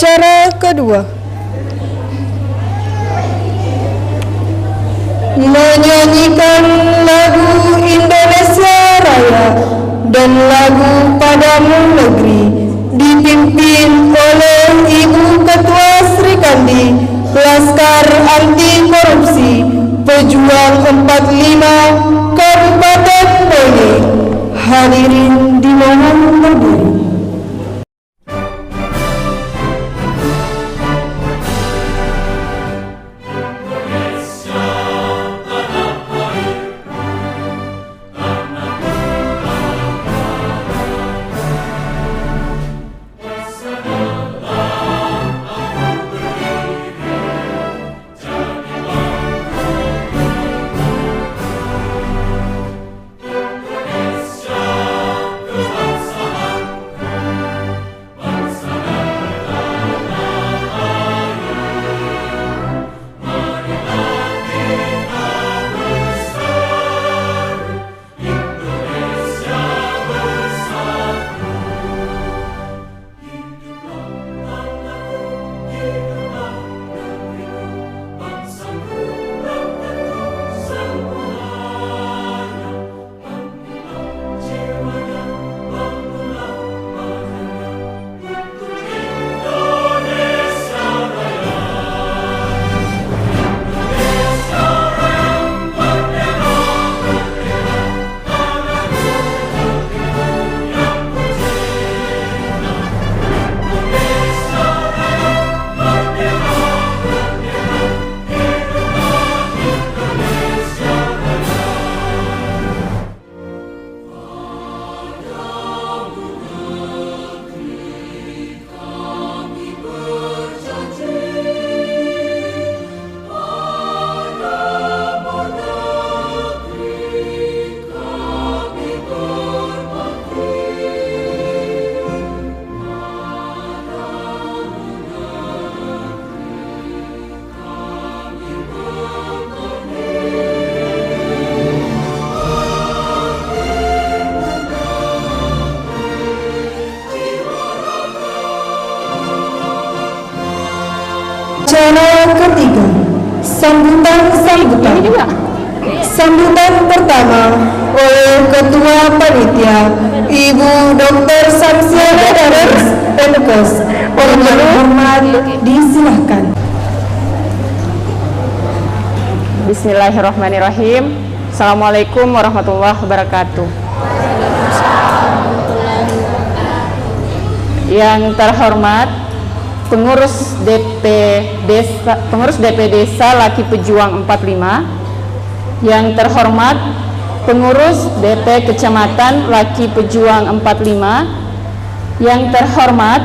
Cara kedua, menyanyikan lagu Indonesia Raya dan lagu Padamu Negeri dipimpin oleh Ibu Ketua Sri Kandi, Laskar Anti Korupsi Pejuang 45 Kabupaten Bone. Hadirin dimohon berdiri. Cara ketiga, sambutan. Sambutan pertama oleh Ketua Panitia Ibu Dr. Samsia Daris MKes. Dengan hormat disilahkan. Bismillahirrahmanirrahim. Assalamualaikum warahmatullahi wabarakatuh. Yang terhormat Pengurus DP Desa Laki Pejuang 45, yang terhormat Pengurus DP Kecamatan Laki Pejuang 45, yang terhormat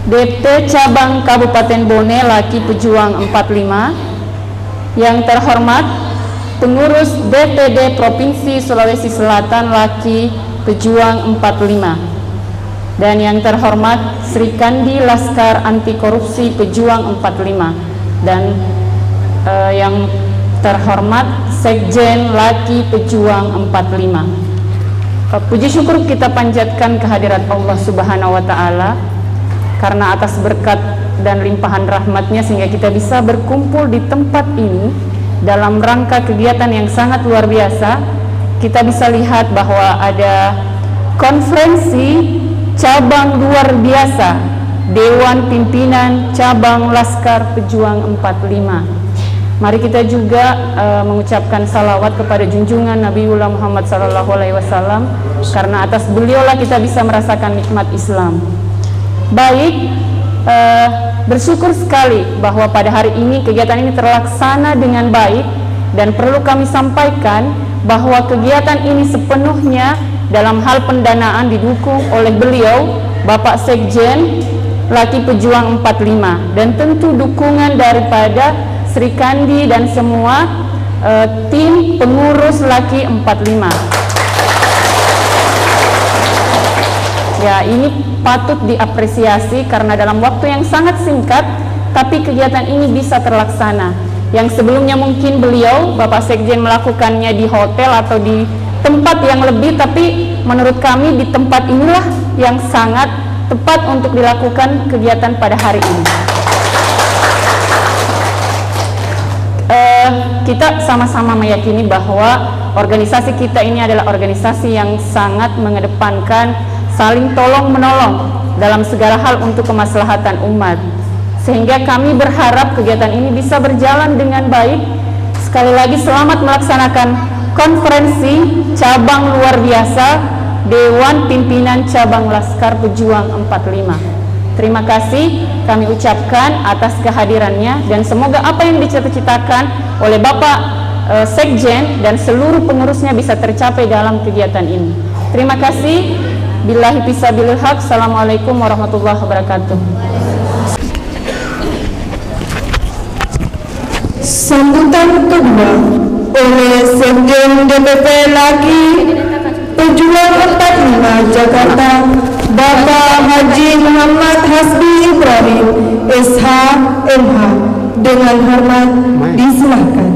DP Cabang Kabupaten Bone Laki Pejuang 45, yang terhormat Pengurus DPD Provinsi Sulawesi Selatan Laki Pejuang 45, dan yang terhormat Sri Kandi Laskar Anti Korupsi Pejuang 45, dan yang terhormat Sekjen Laki Pejuang 45. Puji syukur kita panjatkan kehadirat Allah Subhanahu wa Ta'ala karena atas berkat dan limpahan rahmatnya sehingga kita bisa berkumpul di tempat ini dalam rangka kegiatan yang sangat luar biasa. Kita bisa lihat bahwa ada konferensi cabang luar biasa Dewan Pimpinan Cabang Laskar Pejuang 45. Mari kita juga mengucapkan salawat kepada junjungan Nabiullah Muhammad SAW, karena atas beliaulah kita bisa merasakan nikmat Islam. Baik, bersyukur sekali bahwa pada hari ini kegiatan ini terlaksana dengan baik, dan perlu kami sampaikan bahwa kegiatan ini sepenuhnya dalam hal pendanaan didukung oleh beliau Bapak Sekjen Laki Pejuang 45, dan tentu dukungan daripada Sri Kandi dan semua tim pengurus Laki 45. Ya, ini patut diapresiasi karena dalam waktu yang sangat singkat tapi kegiatan ini bisa terlaksana. Yang sebelumnya mungkin beliau Bapak Sekjen melakukannya di hotel atau di tempat yang lebih, tapi menurut kami di tempat inilah yang sangat tepat untuk dilakukan kegiatan pada hari ini. Kita sama-sama meyakini bahwa organisasi kita ini adalah organisasi yang sangat mengedepankan saling tolong-menolong dalam segala hal untuk kemaslahatan umat. Sehingga kami berharap kegiatan ini bisa berjalan dengan baik. Sekali lagi selamat melaksanakan konferensi cabang luar biasa Dewan Pimpinan Cabang Laskar Pejuang 45. Terima kasih kami ucapkan atas kehadirannya, dan semoga apa yang dicita-citakan oleh Bapak Sekjen dan seluruh pengurusnya bisa tercapai dalam kegiatan ini. Terima kasih. Billahi fisabilil haq. Assalamualaikum warahmatullahi wabarakatuh. Sambutan kedua oleh Sekjen DPP Laki Pejuang 45 Jakarta, Bapak Haji Muhammad Hasbi Ibrahim SH MH. Dengan hormat disilahkan.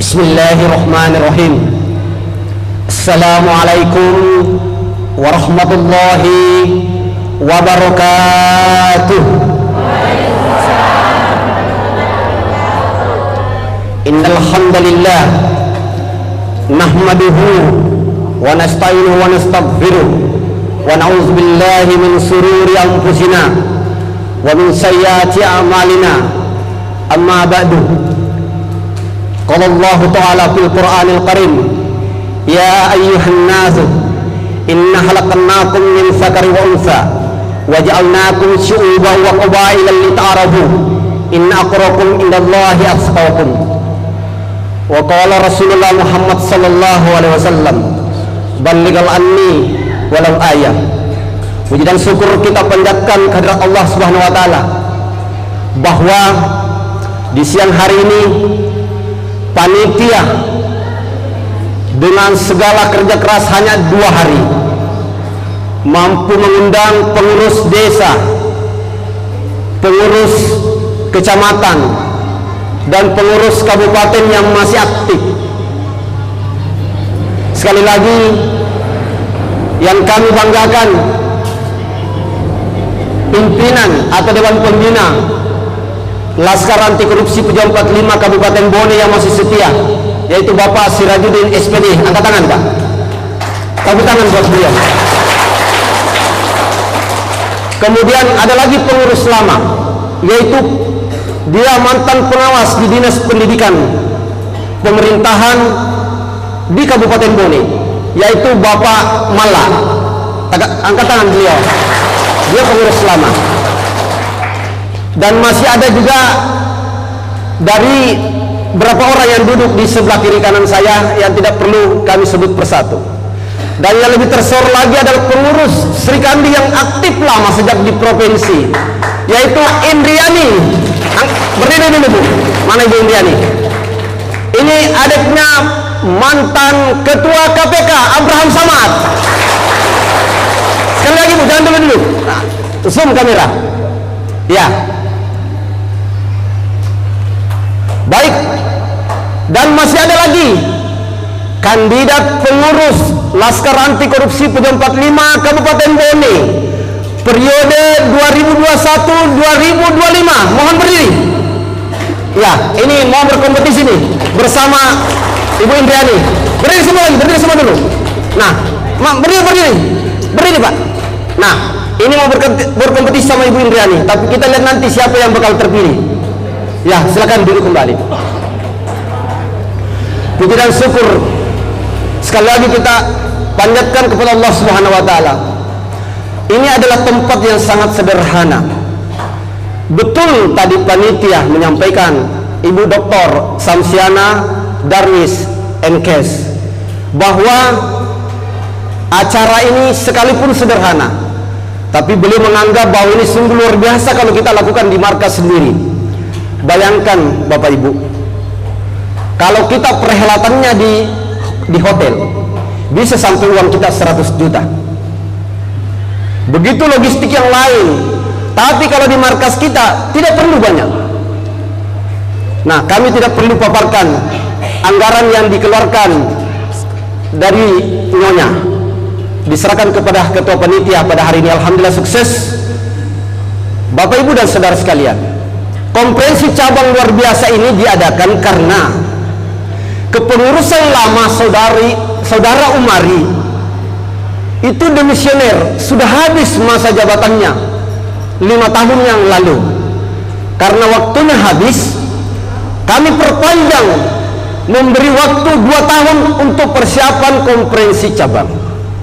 Bismillahirrahmanirrahim. Assalamualaikum warahmatullahi wabarakatuh. Innal hamdalillah nahmaduhu wa nasta'inuhu wa nastaghfiruh wa na'udzu billahi min shururi anfusina wa min sayyiati a'malina. Amma ba'du. Qala Allah Ta'ala fil Qur'anil Karim, ya ayyuhan nasu inna khalaqnakum min dzakari wa untha wa ja'alnakum syu'uban wa qabaila lita'arafu inna akrakum indallahi atqakum. Wa qala Rasulullah Muhammad sallallahu alaihi wasallam, ballighal anni walau ayah. Puji dan syukur kita panjatkan kehadirat Allah Subhanahu wa taala bahwa di siang hari ini panitia dengan segala kerja keras hanya 2 hari mampu mengundang pengurus desa, pengurus kecamatan, dan pengurus kabupaten yang masih aktif. Sekali lagi yang kami banggakan, pimpinan atau Dewan Pembina Laskar Anti Korupsi Pejuang 45 Kabupaten Bone yang masih setia, yaitu Bapak Sirajuddin SPD. Angkat tangan Pak, tepuk tangan buat beliau. Kemudian ada lagi pengurus lama, yaitu dia mantan pengawas di Dinas Pendidikan Pemerintahan di Kabupaten Bone, yaitu Bapak Mala. Angkat tangan beliau, dia pengurus lama. Dan masih ada juga dari berapa orang yang duduk di sebelah kiri kanan saya yang tidak perlu kami sebut persatu. Dan yang lebih tersohor lagi adalah pengurus Sri Kandi yang aktif lama sejak di provinsi, yaitu Indriani. Berdiri dulu Bu, mana Ibu Indriani? Ini adiknya mantan Ketua KPK Abraham Samad. Sekali lagi Bu, jangan dulu. Nah, zoom kamera. Ya. Baik. Dan masih ada lagi kandidat pengurus Laskar Anti Korupsi Pejuang 45 Kabupaten Bone periode 2021-2025. Mohon berdiri. Ya, ini mau berkompetisi nih bersama Ibu Indriani. Berdiri semua lagi, berdiri semua dulu. Nah, berdiri Pak. Nah, ini mau berkompetisi sama Ibu Indriani, tapi kita lihat nanti siapa yang bakal terpilih. Ya, silakan duduk kembali. Puji dan syukur sekali lagi kita panjatkan kepada Allah Subhanahu wa taala. Ini adalah tempat yang sangat sederhana. Betul tadi panitia menyampaikan, Ibu Dr. Samsiana Darwis Enkes, bahwa acara ini sekalipun sederhana, tapi beliau menganggap bahwa ini sungguh luar biasa kalau kita lakukan di markas sendiri. Bayangkan Bapak Ibu, kalau kita perhelatannya di hotel bisa sampai uang kita 100 juta. begitu logistik yang lain. Tapi kalau di markas kita tidak perlu banyak. Nah, kami tidak perlu paparkan anggaran yang dikeluarkan dari Nyonya, diserahkan kepada ketua panitia pada hari ini. Alhamdulillah sukses. Bapak Ibu dan saudara sekalian, konferensi cabang luar biasa ini diadakan karena kepengurusan lama saudara Umari itu demisioner, sudah habis masa jabatannya 5 tahun yang lalu. Karena waktunya habis, kami perpanjang, memberi waktu 2 tahun untuk persiapan konferensi cabang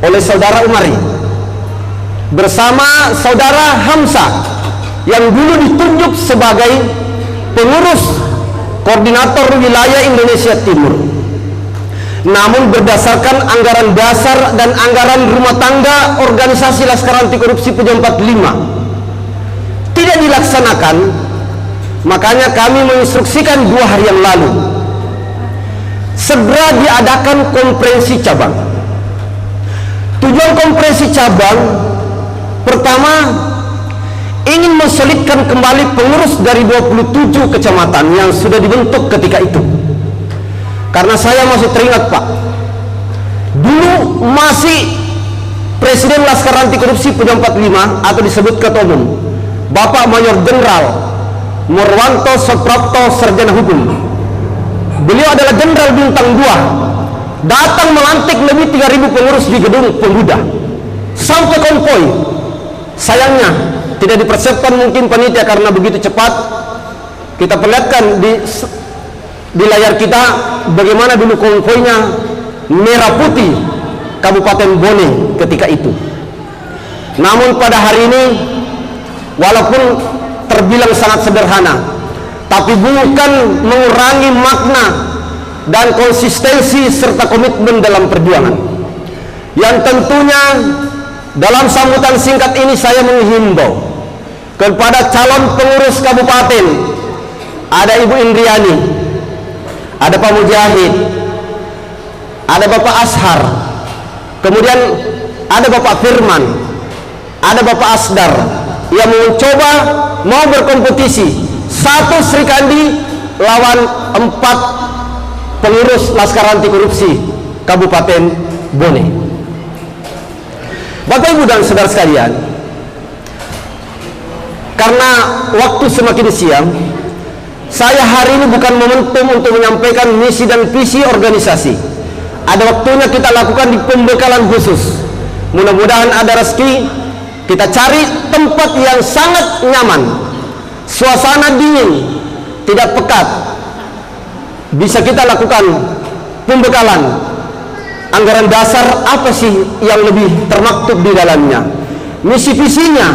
oleh saudara Umari bersama saudara Hamzah yang dulu ditunjuk sebagai pengurus koordinator wilayah Indonesia Timur. Namun berdasarkan anggaran dasar dan anggaran rumah tangga organisasi Laskar Anti Korupsi Pejuang 45 tidak dilaksanakan, makanya kami menginstruksikan 2 hari yang lalu segera diadakan konferensi cabang. Tujuan konferensi cabang pertama, ingin mensolidkan kembali pengurus dari 27 kecamatan yang sudah dibentuk ketika itu. Karena saya masih teringat, Pak, dulu masih Presiden Laskar Anti Korupsi Pejuang 45 atau disebut Ketua Umum Bapak Mayor Jenderal Morwanto Soprapto, Sarjana Hukum. Beliau adalah Jenderal Bintang 2, datang melantik lebih 3.000 pengurus di gedung Pemuda sampai konvoy. Sayangnya tidak dipersiapkan mungkin panitia karena begitu cepat. Kita perlihatkan di layar kita bagaimana dulu konvoynya merah putih Kabupaten Bone ketika itu. Namun pada hari ini, walaupun terbilang sangat sederhana, tapi bukan mengurangi makna dan konsistensi serta komitmen dalam perjuangan. Yang tentunya dalam sambutan singkat ini saya menghimbau kepada calon pengurus kabupaten, ada Ibu Indriani, ada Pak Mujahid, ada Bapak Ashar, kemudian ada Bapak Firman, ada Bapak Asdar yang mencoba mau berkompetisi 1 Sri Kandi lawan 4 pengurus Laskar Anti Korupsi Kabupaten Bone. Bapak Ibu dan saudara sekalian, karena waktu semakin siang, saya hari ini bukan momentum untuk menyampaikan misi dan visi organisasi. Ada waktunya kita lakukan di pembekalan khusus. Mudah-mudahan ada rezeki, kita cari tempat yang sangat nyaman, suasana dingin, tidak pekat, bisa kita lakukan pembekalan. Anggaran dasar apa sih yang lebih termaktub di dalamnya, misi visinya,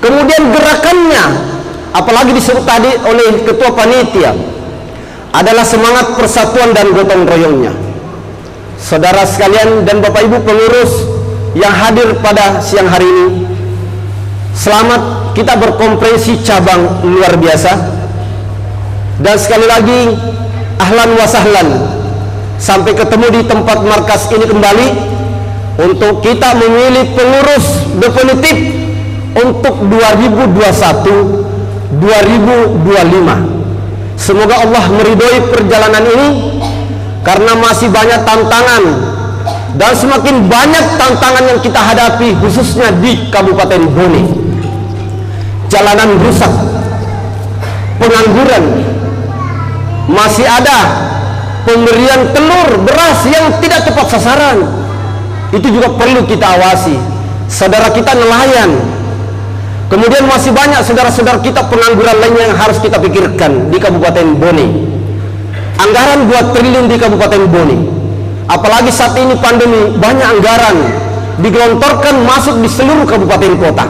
kemudian gerakannya, apalagi disebut tadi oleh ketua panitia, adalah semangat persatuan dan gotong royongnya. Saudara sekalian dan Bapak Ibu pengurus yang hadir pada siang hari ini, selamat kita berkonferensi cabang luar biasa. Dan sekali lagi ahlan wa sahlan, sampai ketemu di tempat markas ini kembali untuk kita memilih pengurus definitif untuk 2021-2025. Semoga Allah meridhoi perjalanan ini, karena masih banyak tantangan dan semakin banyak tantangan yang kita hadapi, khususnya di Kabupaten Bone. Jalanan rusak, pengangguran, masih ada pemberian telur beras yang tidak tepat sasaran. Itu juga perlu kita awasi. Saudara kita nelayan, kemudian masih banyak saudara-saudara kita pengangguran lainnya yang harus kita pikirkan di Kabupaten Bone. Anggaran 2 triliun di Kabupaten Bone, apalagi saat ini pandemi, banyak anggaran digelontorkan masuk di seluruh kabupaten kota.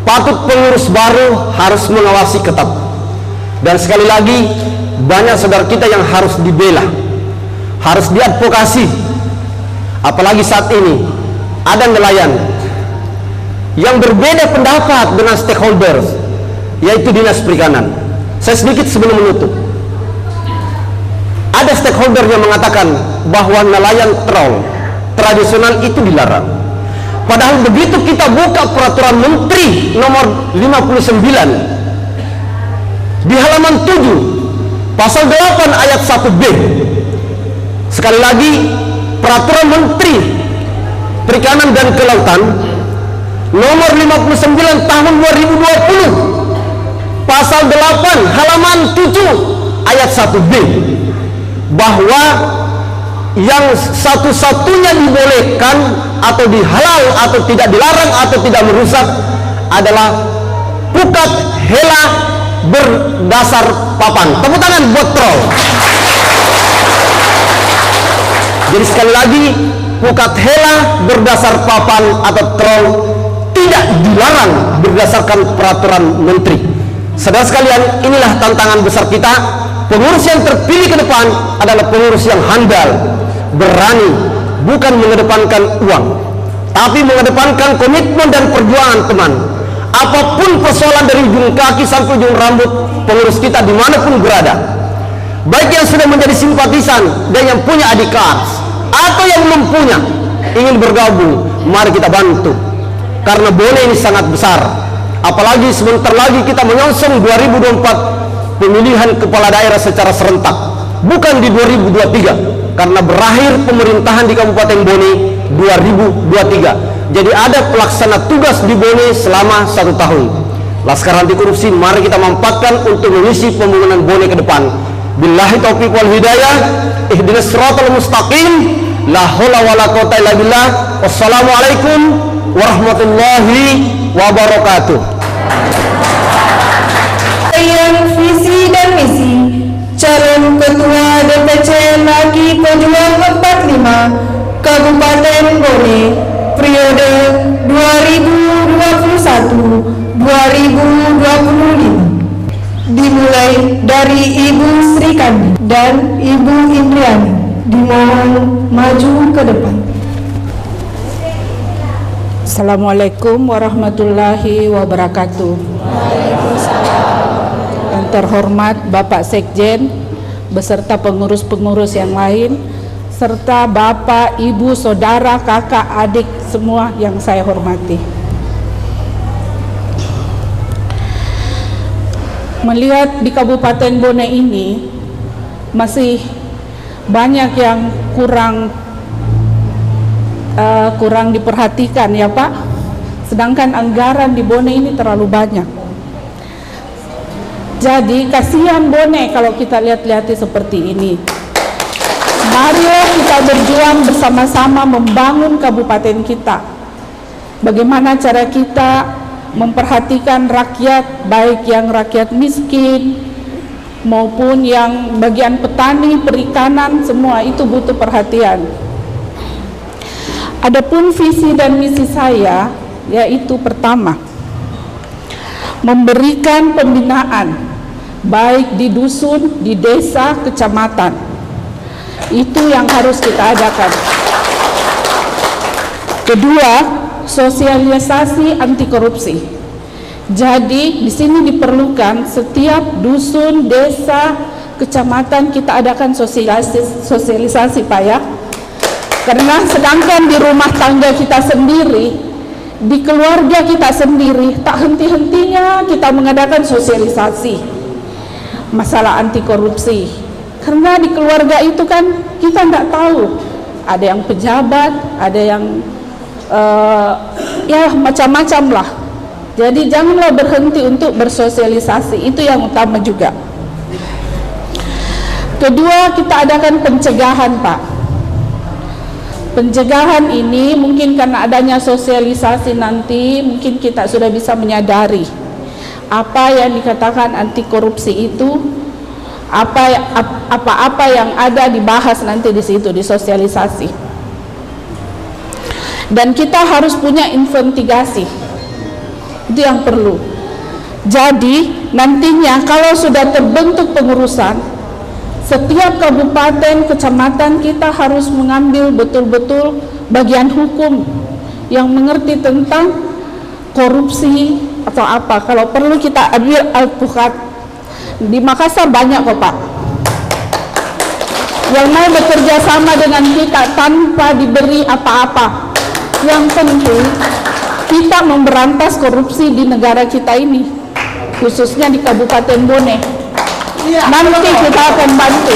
Patut pengurus baru harus mengawasi ketat. Dan sekali lagi, banyak saudara kita yang harus dibela, harus diadvokasi. Apalagi saat ini ada nelayan yang berbeda pendapat dengan stakeholders, yaitu Dinas Perikanan. Saya sedikit sebelum menutup, ada stakeholder yang mengatakan bahwa nelayan trawl tradisional itu dilarang. Padahal begitu kita buka peraturan menteri nomor 59 di halaman 7 pasal 8 ayat 1B, sekali lagi peraturan menteri perikanan dan kelautan nomor 59 tahun 2020 pasal 8 halaman 7 ayat 1B, bahwa yang satu-satunya dibolehkan atau dihalal atau tidak dilarang atau tidak merusak adalah pukat hela berdasar papan. Tepuk tangan buat troll. Jadi sekali lagi, pukat hela berdasar papan atau troll tidak dilarang berdasarkan peraturan menteri. Saudara sekalian, inilah tantangan besar kita. Pengurus yang terpilih ke depan adalah pengurus yang handal, berani, bukan mengedepankan uang, tapi mengedepankan komitmen dan perjuangan teman. Apapun persoalan dari ujung kaki sampai ujung rambut, pengurus kita dimanapun berada, baik yang sudah menjadi simpatisan dan yang punya ID cards atau yang belum punya, ingin bergabung, mari kita bantu. Karena Bone ini sangat besar, apalagi sebentar lagi kita menyongsong 2024 pemilihan kepala daerah secara serentak, bukan di 2023, karena berakhir pemerintahan di Kabupaten Bone 2023. Jadi ada pelaksana tugas di Bone selama 1 tahun. Laskar Anti Korupsi, mari kita manfaatkan untuk mengisi pembangunan Bone ke depan. Billahi taufiq wal hidayah, ihdinas siratal mustaqim, la haula wala quwata illa billah. Wassalamualaikum warahmatullahi wabarakatuh. Yang visi dan misi calon ketua DPC Laki Pejuang 45 Kabupaten Bone periode 2021-2025 dimulai dari Ibu Sri Kandi dan Ibu Indriani. Dimohon maju ke depan. Assalamualaikum warahmatullahi wabarakatuh. Yang terhormat Bapak Sekjen beserta pengurus-pengurus yang lain, serta Bapak, Ibu, Saudara, Kakak, Adik semua yang saya hormati. Melihat di Kabupaten Bone ini masih banyak yang kurang diperhatikan ya Pak, sedangkan anggaran di Bone ini terlalu banyak. Jadi kasihan Bone kalau kita lihat-lihat seperti ini. Marilah kita berjuang bersama-sama membangun kabupaten kita. Bagaimana cara kita memperhatikan rakyat, baik yang rakyat miskin maupun yang bagian petani, perikanan, semua itu butuh perhatian. Adapun visi dan misi saya, yaitu pertama, memberikan pembinaan baik di dusun, di desa, kecamatan. Itu yang harus kita adakan. Kedua, sosialisasi anti korupsi. Jadi di sini diperlukan setiap dusun, desa, kecamatan kita adakan sosialisasi Pak ya. Karena sedangkan di rumah tangga kita sendiri, di keluarga kita sendiri, tak henti-hentinya kita mengadakan sosialisasi masalah anti korupsi. Karena di keluarga itu kan kita nggak tahu, ada yang pejabat, ada yang ya macam-macam lah. Jadi janganlah berhenti untuk bersosialisasi, itu yang utama juga. Kedua, kita adakan pencegahan Pak. Pencegahan ini mungkin karena adanya sosialisasi nanti mungkin kita sudah bisa menyadari apa yang dikatakan anti korupsi itu, apa-apa yang ada dibahas nanti di situ, di sosialisasi. Dan kita harus punya investigasi, itu yang perlu. Jadi nantinya kalau sudah terbentuk pengurusan, setiap kabupaten, kecamatan kita harus mengambil betul-betul bagian hukum yang mengerti tentang korupsi atau apa. Kalau perlu kita ambil alpukat. Di Makassar banyak kok Pak yang mau bekerja sama dengan kita tanpa diberi apa-apa. Yang penting kita memberantas korupsi di negara kita ini, khususnya di Kabupaten Bone. Nanti kita akan bantu.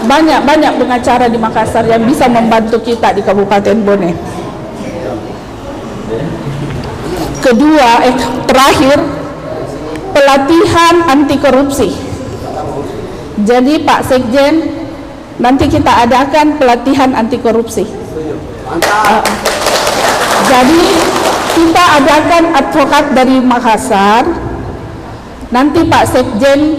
Banyak pengacara di Makassar yang bisa membantu kita di Kabupaten Bone. Kedua, terakhir, pelatihan anti korupsi. Jadi Pak Sekjen, nanti kita adakan pelatihan anti korupsi. Jadi kita adakan advokat dari Makassar. Nanti Pak Sekjen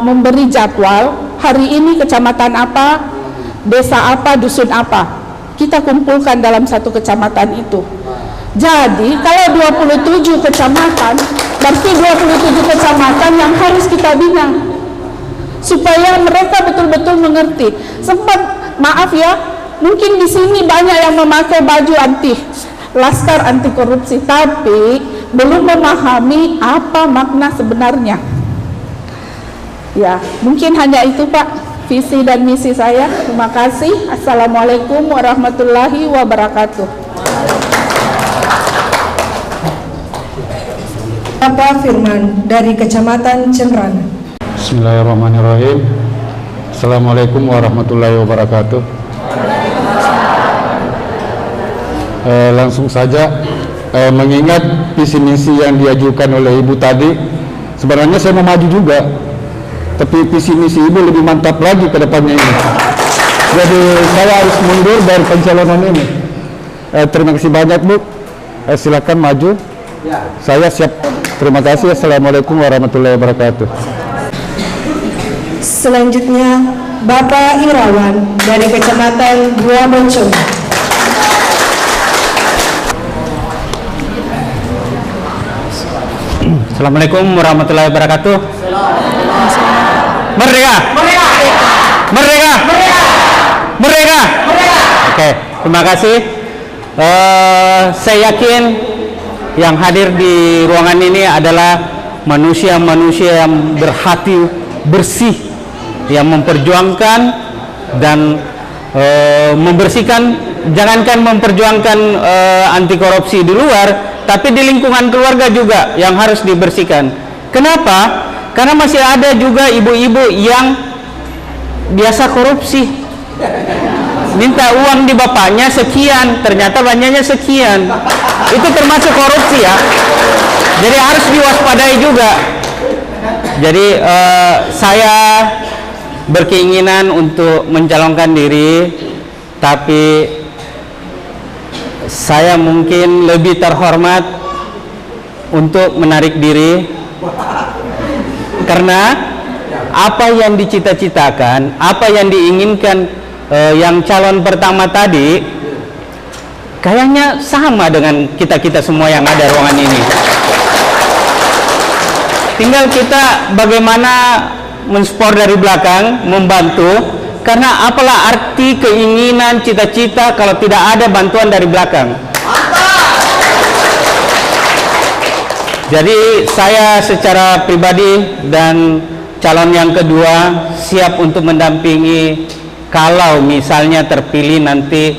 memberi jadwal, hari ini kecamatan apa, desa apa, dusun apa, kita kumpulkan dalam satu kecamatan itu. Jadi kalau 27 kecamatan, berarti 27 kecamatan yang harus kita bina supaya mereka betul-betul mengerti. Sempat, maaf ya, mungkin di sini banyak yang memakai baju laskar anti korupsi, tapi belum memahami apa makna sebenarnya. Ya, mungkin hanya itu Pak, visi dan misi saya. Terima kasih. Assalamualaikum warahmatullahi wabarakatuh. Bapak Firman dari Kecamatan Cenrana. Bismillahirrahmanirrahim. Assalamualaikum warahmatullahi wabarakatuh. Langsung saja, mengingat visi misi yang diajukan oleh Ibu tadi, sebenarnya saya mau maju juga, tapi visi misi Ibu lebih mantap lagi ke depannya ini. Jadi saya harus mundur dari pencalonan ini. Terima kasih banyak Bu. Silakan maju. Saya siap. Terima kasih. Assalamualaikum warahmatullahi wabarakatuh. Selanjutnya Bapak Irawan dari Kecamatan Gua Boncong. Assalamualaikum warahmatullahi wabarakatuh. Merdeka! Merdeka! Merdeka! Merdeka! Oke, terima kasih. Saya yakin yang hadir di ruangan ini adalah manusia-manusia yang berhati bersih, yang memperjuangkan dan membersihkan, jangankan memperjuangkan anti korupsi di luar, tapi di lingkungan keluarga juga yang harus dibersihkan. Kenapa? Karena masih ada juga ibu-ibu yang biasa korupsi, minta uang di bapaknya sekian, ternyata banyaknya sekian. Itu termasuk korupsi ya. Jadi harus diwaspadai juga. Jadi saya berkeinginan untuk mencalonkan diri, tapi saya mungkin lebih terhormat untuk menarik diri, karena apa yang dicita-citakan, apa yang diinginkan yang calon pertama tadi kayaknya sama dengan kita-kita semua yang ada ruangan ini. Tinggal kita bagaimana mensupport dari belakang, membantu, karena apalah arti keinginan, cita-cita kalau tidak ada bantuan dari belakang. Jadi saya secara pribadi dan calon yang kedua siap untuk mendampingi kalau misalnya terpilih nanti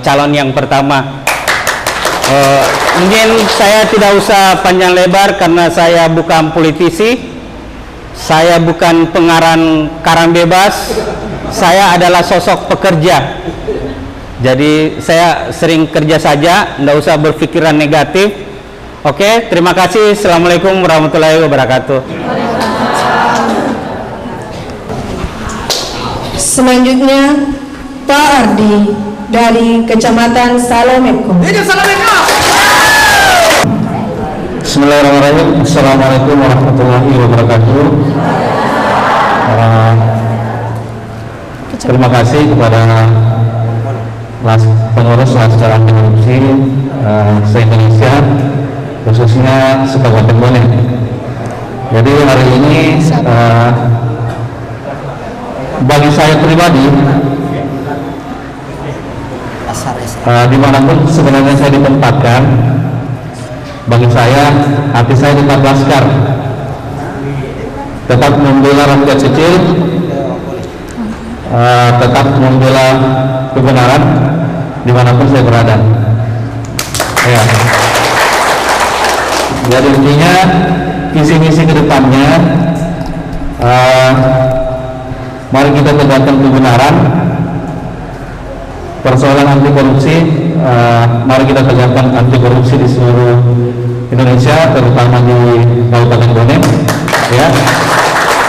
calon yang pertama. Mungkin saya tidak usah panjang lebar karena saya bukan politisi, saya bukan pengarang karang bebas, saya adalah sosok pekerja. Jadi saya sering kerja saja, tidak usah berpikiran negatif. Oke, terima kasih. Assalamualaikum warahmatullahi wabarakatuh. Selanjutnya Pak Ardi dari Kecamatan Salomeko. Bismillahirrahmanirrahim. Assalamualaikum warahmatullahi wabarakatuh. Terima kasih kepada pengurus Laskar Anti Korupsi se-Indonesia, khususnya se-Kabupaten Bone. Jadi hari ini bagi saya pribadi, dimanapun sebenarnya saya ditempatkan, bagi saya hati saya tetap laskar, tetap membela rakyat kecil, tetap membela kebenaran dimanapun saya berada. Ya. Jadi intinya visi misi kedepannya, mari kita tegakkan kebenaran. Persoalan anti korupsi, mari kita tegakkan anti korupsi di seluruh Indonesia, terutama di Kabupaten Bone, ya.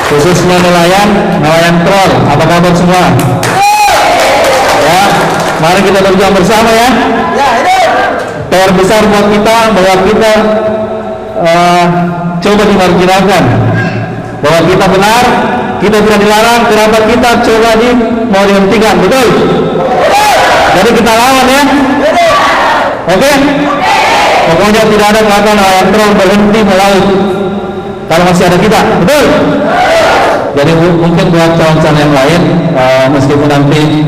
Khususnya nelayan troll, apa kabar semua? Ya, mari kita berjuang bersama ya. PR besar buat kita bahwa kita coba dimarginalkan, bahwa kita benar, kita tidak dilarang, kenapa kita coba mau dihentikan, betul? Jadi kita lawan ya. Oke? Pokoknya tidak ada kata nelayan troll berhenti melaut kalau masih ada kita, betul? Jadi mungkin buat calon-calon yang lain, meskipun nanti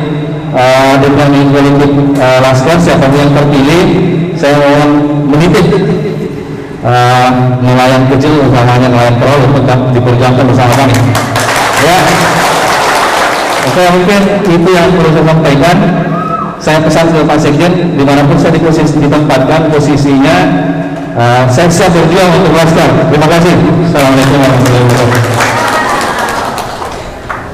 dengan politik Laskar siapa yang terpilih, saya mohon menitip nelayan kecil, utamanya nelayan troll, untuk diperjuangkan bersama kami. Ya. Oke, mungkin itu yang perlu saya sampaikan. Saya pesan ke Pak Sekjen, dimanapun saya ditempatkan posisinya, saya siap berjuang untuk Laskar. Terima kasih. Assalamualaikum warahmatullahi wabarakatuh.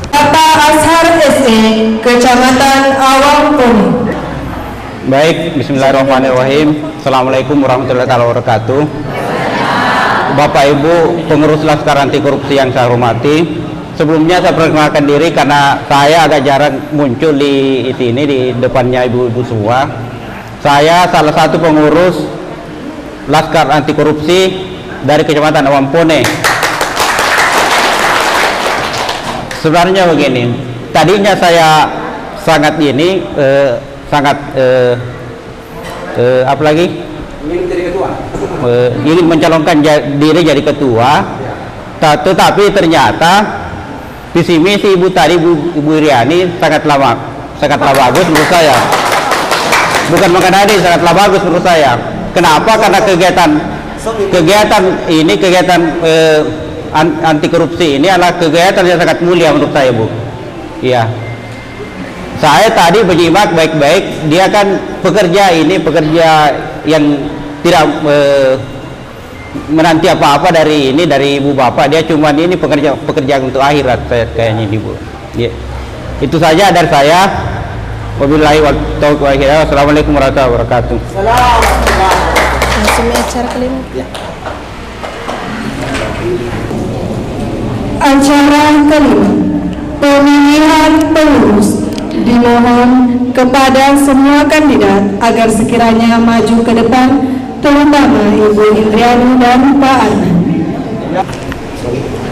Bapak Ashar SE, Kecamatan Awang Poni. Baik, bismillahirrahmanirrahim. Assalamualaikum warahmatullahi wabarakatuh. Bapak Ibu pengurus Laskar Anti Korupsi yang saya hormati, sebelumnya saya perkenalkan diri karena saya agak jarang muncul di depannya ibu-ibu semua. Saya salah satu pengurus Laskar Anti Korupsi dari Kecamatan Awampone. Sebenarnya begini, tadinya saya sangat ingin mencalonkan diri jadi ketua, tetapi ternyata visi misi ibu tadi, ibu Iriani sangatlah bagus menurut saya. Bukan mengenai ini, sangatlah bagus menurut saya. Kenapa? Karena kegiatan anti korupsi ini adalah kegiatan yang sangat mulia menurut saya, Bu. Iya. Saya tadi menyimak baik-baik, dia kan pekerja yang tidak menanti apa-apa dari ibu bapak, dia cuma ini pekerja untuk akhirat kayaknya ibu. Ya. Itu saja dari saya. Wabillahi taufiq wal hidayah. Wassalamualaikum warahmatullahi wabarakatuh. Acara kelima, pemilihan pengurus. Dimohon kepada semua kandidat agar sekiranya maju ke depan, terutama Ibu Indriani dan Pak Adi.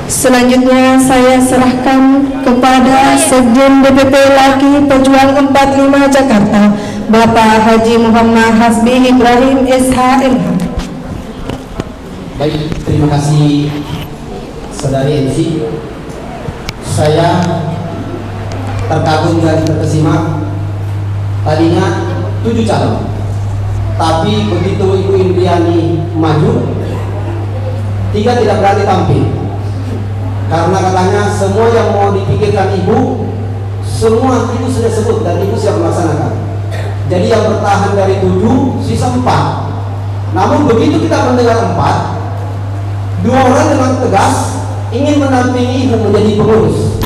Selanjutnya saya serahkan kepada Sekjen DPP Laki Pejuang 45 Jakarta, Bapak Haji Muhammad Hasbi Ibrahim SHMH. Baik, terima kasih Saudari MC. Saya terkagum dan terkesima. Tadinya 7 calon, tapi begitu Ibu Indriani maju, 3 tidak berani tampil karena katanya semua yang mau dipikirkan Ibu, semua Ibu sudah sebut dan Ibu siap melaksanakan. Jadi yang bertahan dari 7 sisa 4. Namun begitu kita mendengar 4, 2 orang dengan tegas ingin mendampingi Ibu menjadi pengurus,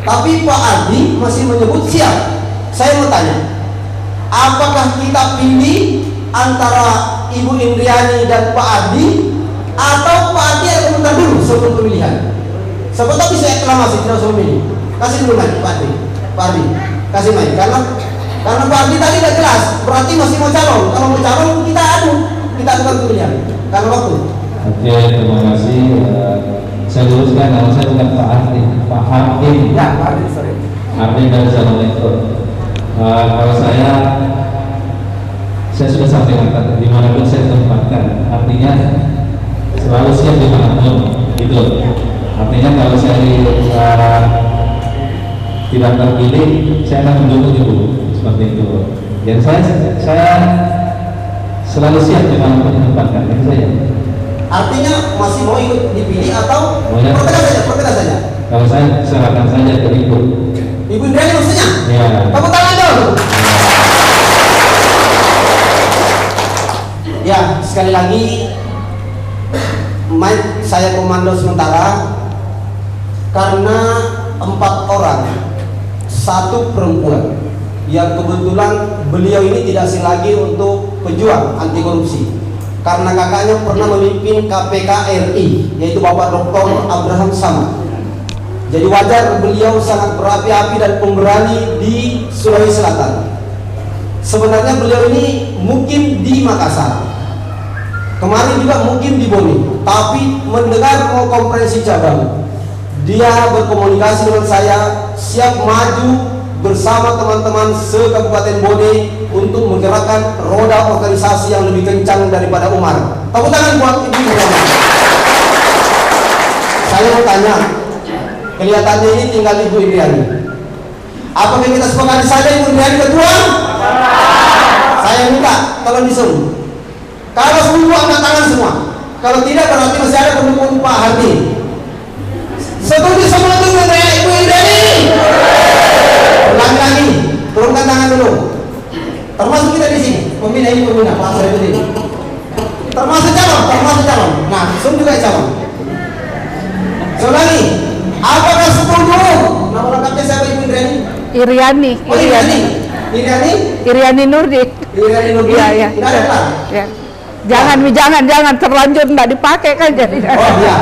tapi Pak Adi masih menyebut siap. Saya mau tanya, apakah kita pilih antara Ibu Indriani dan Pak Adi, atau Pak Adi akan menentukan dulu sebelum pemilihan? Sebab tapi saya aklamasi tidak usah memilih. Kasih dulu main Pak Adi, kasih main. Karena Pak Adi tadi tidak jelas, berarti masih mau calon. Kalau mau calon kita akan pemilihan. Karena waktu. Oke, terima kasih. Saya luruskan, nama saya bukan Pak Ardi, Pak Ardi. Ya, Pak Adi, sorry. Ardi dari Assalamualaikum. Kalau saya sudah sampaikan dimanapun saya tempatkan, artinya selalu siap dimanapun, gitu. Artinya kalau saya tidak terpilih, saya akan mendukung Ibu, seperti itu. Dan saya selalu siap dimanapun ditempatkan, itu saja. Artinya masih mau ikut dipilih atau pertegas saja? Kalau saya serahkan saja ke Ibu. Ibu Indriani maksudnya? Ya. Tepuk tangan dong. Ya, sekali lagi mic saya komando sementara karena 4 orang, 1 perempuan yang kebetulan beliau ini tidak asing lagi untuk pejuang anti korupsi karena kakaknya pernah memimpin KPK RI, yaitu Bapak Dr. Abraham Samad. Jadi wajar beliau sangat berapi-api dan pemberani di Sulawesi Selatan. Sebenarnya beliau ini mungkin di Makassar, kemarin juga mungkin di Bone, tapi mendengar mau konferensi cabang, dia berkomunikasi dengan saya, siap maju bersama teman-teman se-Kabupaten Bone untuk menggerakkan roda organisasi yang lebih kencang daripada Umar. Tepuk tangan buat Ibu Indriani. Saya mau tanya, kelihatannya ini tinggal Ibu Indriani. Apakah kita sepakati saja Ibu Indriani ketua? Saya minta tolong disuruh. Kalau setuju angkat tangan semua. Kalau tidak berarti masih ada pendukung Pak Hardi. Setuju semua itu Ibu Indriani? Ulangi lagi, turunkan tangan dulu. Termasuk kita di sini, pembina ini pembina Pak Sarifudin. Termasuk calon. Nah, juga calon. Lagi, apakah setuju? Nama lengkapnya siapa Ibu Indriani? Iriani. Oh, Iriani. Iriani Nurdi. Iriani Nurdi. Iya. Tidak ada Pak? Ya. Jangan terlanjur nggak dipakai kan jadi. Oh iya.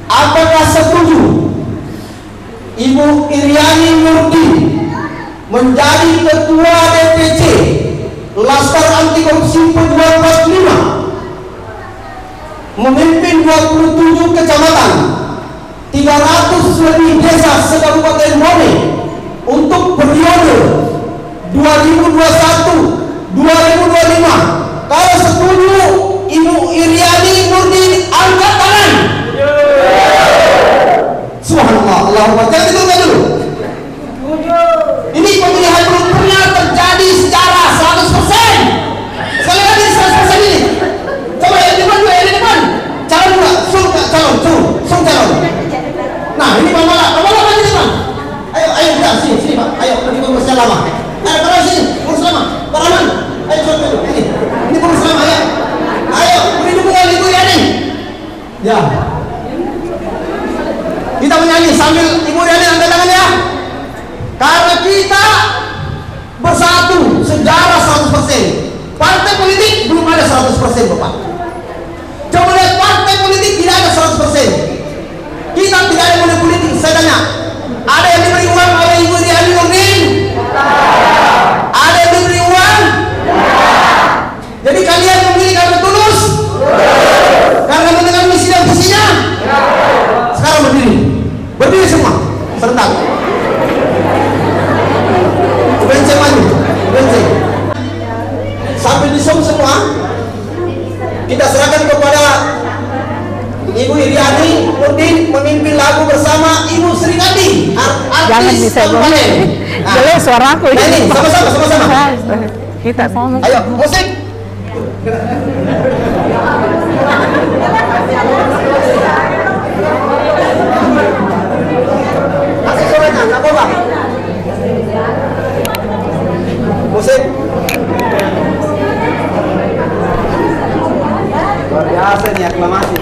Apakah setuju Ibu Iriani Nurdi menjadi ketua DPC Laskar Anti Korupsi Pejuang 45, memimpin 27 kecamatan, 300 lebih desa se-Kabupaten Bone untuk periode 2021-2025? Kalau setuju Ibu Iriani Nurdi angkat tangan. Subhanallah, Allahumma jangan ditunggu dulu. Ini pemilihan belum pernah terjadi secara 100%. Sekali lagi 100% ini. Coba yang depan. Calon juga, sung calon. Nah ini Pak Mala maju depan. Ayo kita sini Pak. Ayo ini pengurus lama. Ayo kalau sini pengurus lama. Pak Rahman, ayo coba ini pengurus lama ya. Ayo beri dukungan Ibu Iriani. Ya. Kita menyanyi sambil Ibu Iriani angkat tangan ya. Karena kita bersatu sejarah 100%. Partai politik belum ada 100% Bapak. Coba lihat partai politik tidak ada 100%. Kita tidak ada money politik. Saya tanya, ada yang diberi uang oleh Ibu Iriani Nurdi? Ada yang diberi uang? Jadi kalian memilih karena tulus? Karena mendengar misi dan visinya? Sekarang berdiri semua serentak. Benceng maju, benceng. Sambil disum semua, kita serahkan kepada Ibu Iriani Nurdi memimpin lagu bersama Ibu Sri Kandi, artis Tampanen. Jelek suara aku. Nah ini sama-sama. Kita sama. Ayo musik. Kasih suaranya, nggak apa-apa. Musik. Luar biasa nih aklamasi.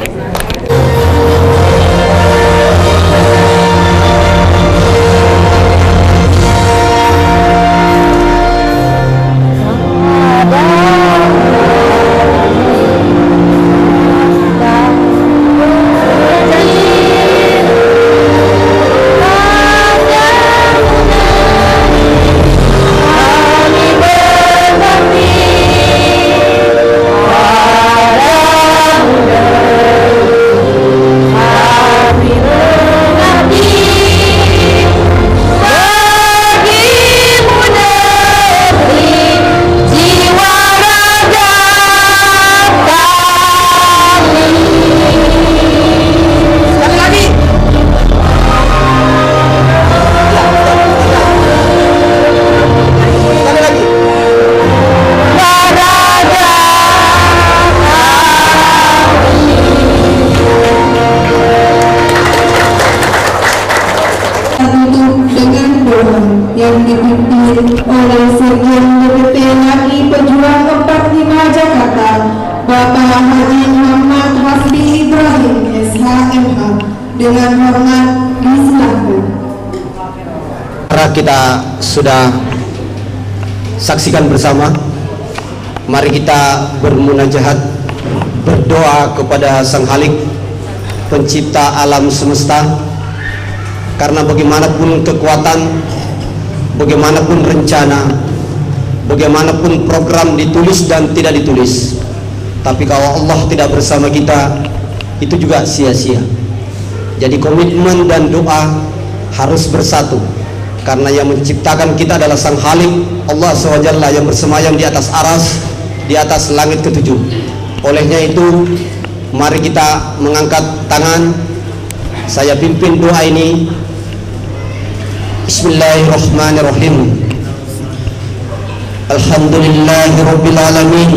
Happy birthday oleh Sekjen DPP Laki Pejuang 45 Jakarta, Bapak Haji Muhammad Hasbi Ibrahim SHMH. Dengan hormat disilakan. Kita sudah saksikan bersama. Mari kita bermunajahat, berdoa kepada Sang Khalik, pencipta alam semesta. Karena bagaimanapun kekuatan, bagaimanapun rencana, bagaimanapun program ditulis dan tidak ditulis, tapi kalau Allah tidak bersama kita, itu juga sia-sia. Jadi komitmen dan doa harus bersatu, karena yang menciptakan kita adalah Sang Khalik, Allah SWT yang bersemayam di atas aras, di atas langit ketujuh. Olehnya itu, mari kita mengangkat tangan. Saya pimpin doa ini. Bismillahirrahmanirrahim. Alhamdulillahirabbil alamin.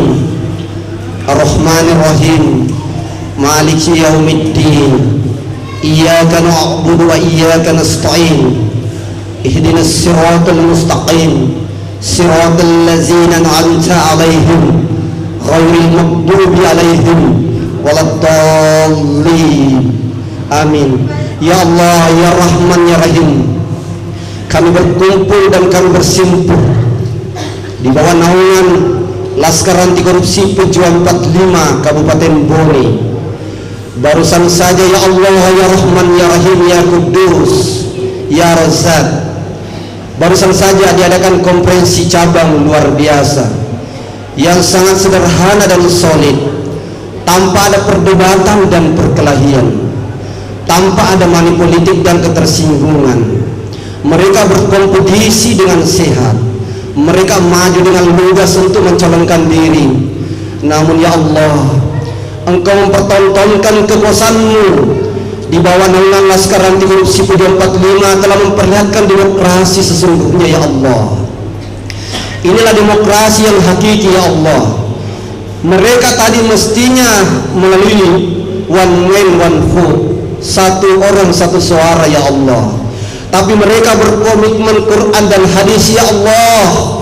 Arrahmanirrahim. Maliki yaumiddin. Iyyaka na'budu wa iyyaka nasta'in. Ihdinas siratal mustaqim. Siratal ladzina an'amta 'alaihim ghairil maghdubi 'alaihim waladdallin. Amin. Ya Allah, ya Rahman, ya Rahim, kami berkumpul dan kami bersimpuh di bawah naungan Laskar Anti Korupsi Pejuang 45 Kabupaten Bone. Barusan saja ya Allah, ya Rahman, ya Rahim, ya Kudus, ya Razak, barusan saja diadakan konferensi cabang luar biasa yang sangat sederhana dan solid, tanpa ada perdebatan dan perkelahian, tanpa ada manipolitik dan ketersinggungan. Mereka berkompetisi dengan sehat, mereka maju dengan lugas untuk mencalonkan diri. Namun ya Allah, Engkau mempertontonkan kekuasaanmu di bawah naungan Laskar Anti Korupsi Pejuang 45 telah memperlihatkan demokrasi sesungguhnya ya Allah. Inilah demokrasi yang hakiki ya Allah. Mereka tadi mestinya melalui one man one vote, satu orang satu suara ya Allah. Tapi mereka berkomitmen Quran dan hadis ya Allah.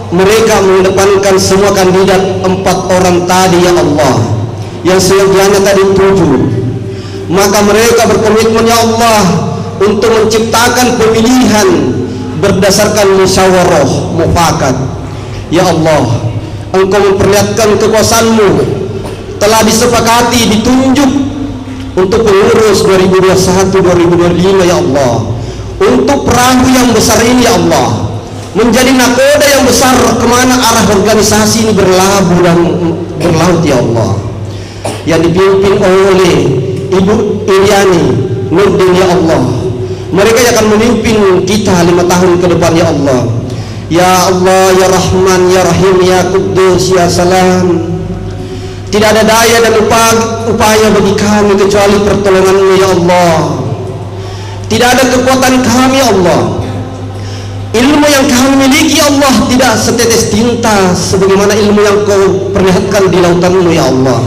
Mereka mengedepankan semua kandidat 4 orang tadi ya Allah, yang seyogianya tadi 7. Maka mereka berkomitmen ya Allah untuk menciptakan pemilihan berdasarkan musyawarah mufakat. Ya Allah, Engkau memperlihatkan kekuasaanmu, telah disepakati ditunjuk untuk pengurus 2021-2025 ya Allah. Untuk perahu yang besar ini ya Allah, menjadi nakoda yang besar kemana arah organisasi ini berlabuh dan berlaut ya Allah, yang dipimpin oleh Ibu Iriani Nurdin ya Allah. Mereka yang akan memimpin kita 5 tahun ke depan ya Allah. Ya Allah, ya Rahman, ya Rahim, ya Kudus, ya Salam. Tidak ada daya dan upaya bagi kami kecuali pertolongan-Mu ya Allah. Tidak ada kekuatan kami ya Allah. Ilmu yang kami miliki ya Allah tidak setetes tinta sebagaimana ilmu yang Kau perlihatkan di lautan-Mu ya Allah.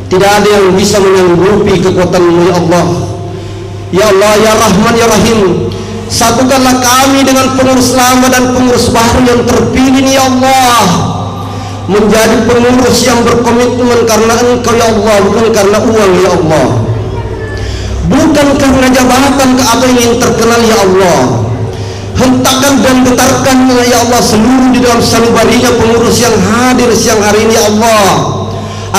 Tidak ada yang bisa menyanggupi kekuatan-Mu ya Allah. Ya Allah, ya Rahman, ya Rahim, satukanlah kami dengan pengurus lama dan pengurus baru yang terpilih ini ya Allah, menjadi pengurus yang berkomitmen karena Engkau ya Allah, bukan karena uang ya Allah, bukan karena jabatan atau ingin terkenal ya Allah. Hentakan dan getarkan ya Allah seluruh di dalam sanubarinya pengurus yang hadir siang hari ini ya Allah,